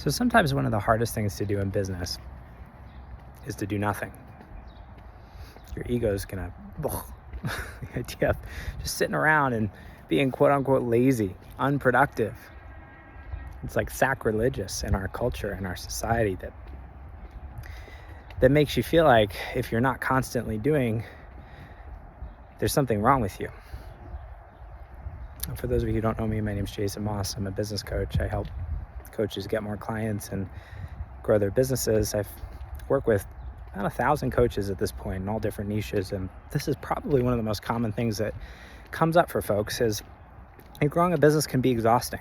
So sometimes one of the hardest things to do in business is to do nothing. Your ego is gonna, the idea of just sitting around and being quote unquote lazy, unproductive. It's like sacrilegious in our culture, in our society, that makes you feel like if you're not constantly doing, there's something wrong with you. And for those of you who don't know me, my name is Jason Moss. I'm a business coach. I help coaches get more clients and grow their businesses. I've worked with about 1,000 coaches at this point in all different niches, and this is probably one of the most common things that comes up for folks is growing a business can be exhausting.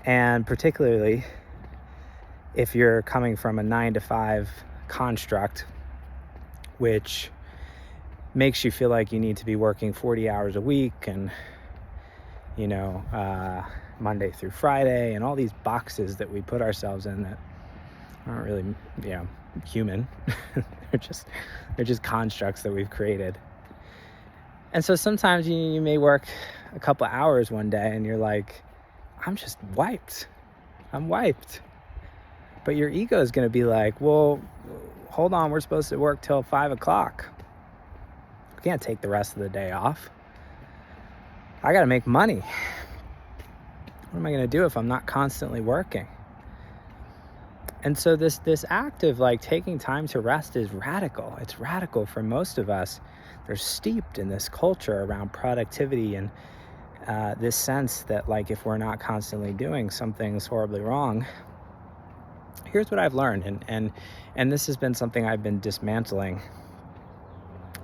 And particularly if you're coming from a 9-to-5 construct, which makes you feel like you need to be working 40 hours a week and, Monday through Friday, and all these boxes that we put ourselves in that aren't really, human. they're just constructs that we've created. And so sometimes you may work a couple hours one day and you're like, I'm just wiped. I'm wiped. But your ego is going to be like, well, hold on, we're supposed to work till 5 o'clock. We can't take the rest of the day off. I got to make money. What am I going to do if I'm not constantly working? And so this act of like taking time to rest is radical. It's radical for most of us. They're steeped in this culture around productivity and this sense that like if we're not constantly doing, something's horribly wrong. Here's what I've learned, and this has been something I've been dismantling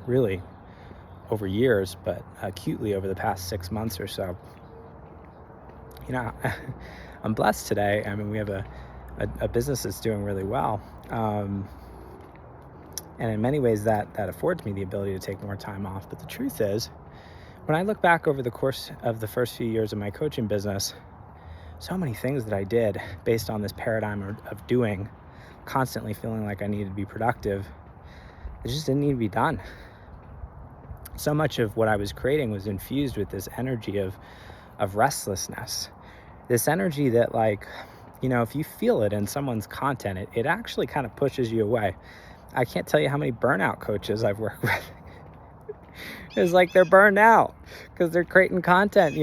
really over years, but acutely over the past 6 months or so. I'm blessed today. I mean, we have a business that's doing really well. And in many ways that affords me the ability to take more time off. But the truth is, when I look back over the course of the first few years of my coaching business, so many things that I did based on this paradigm of doing, constantly feeling like I needed to be productive, it just didn't need to be done. So much of what I was creating was infused with this energy of restlessness, this energy that if you feel it in someone's content, it actually kind of pushes you away. I can't tell you how many burnout coaches I've worked with. It's like they're burned out because they're creating content,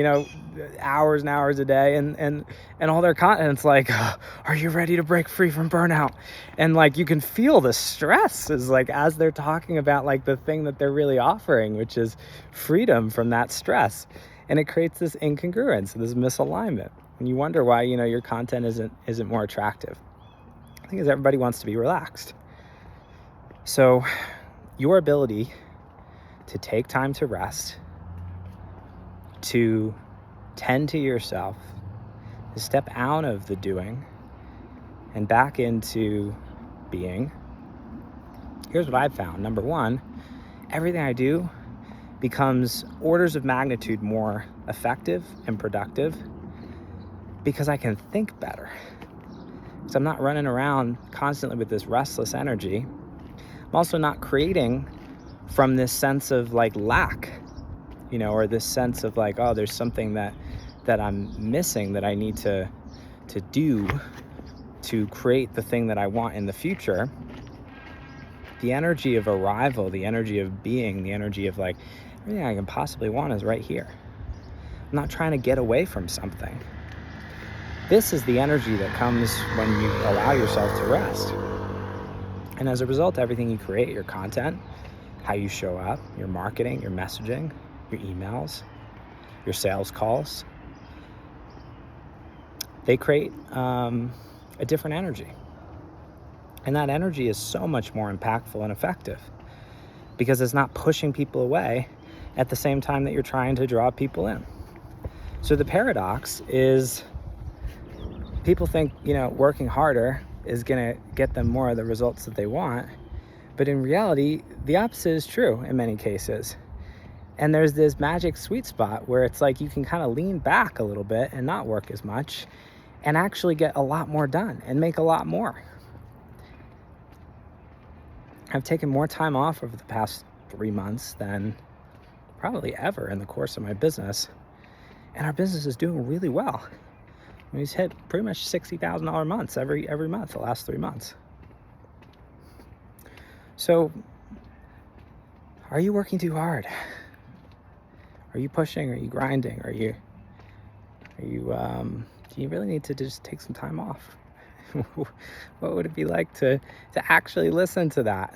hours and hours a day, and all their content's like, are you ready to break free from burnout? And you can feel the stress is as they're talking about the thing that they're really offering, which is freedom from that stress. And it creates this incongruence, this misalignment. And you wonder why, your content isn't more attractive. I think everybody wants to be relaxed. So your ability to take time to rest, to tend to yourself, to step out of the doing and back into being. Here's what I've found. Number one, everything I do becomes orders of magnitude more effective and productive because I can think better. So I'm not running around constantly with this restless energy. I'm also not creating from this sense of lack, or this sense of there's something that I'm missing that I need to do to create the thing that I want in the future. The energy of arrival, the energy of being, the energy of everything I can possibly want is right here. I'm not trying to get away from something. This is the energy that comes when you allow yourself to rest. And as a result, everything you create, your content, how you show up, your marketing, your messaging, your emails, your sales calls, they create a different energy. And that energy is so much more impactful and effective because it's not pushing people away at the same time that you're trying to draw people in. So the paradox is people think, working harder is going to get them more of the results that they want. But in reality, the opposite is true in many cases. And there's this magic sweet spot where it's you can kind of lean back a little bit and not work as much and actually get a lot more done and make a lot more. I've taken more time off over the past 3 months than probably ever in the course of my business. And our business is doing really well. He's hit pretty much $60,000 months every month, the last 3 months. So, are you working too hard? Are you pushing? Are you grinding? Do you really need to just take some time off? What would it be like to actually listen to that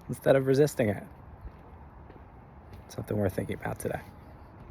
instead of resisting it? Something worth thinking about today.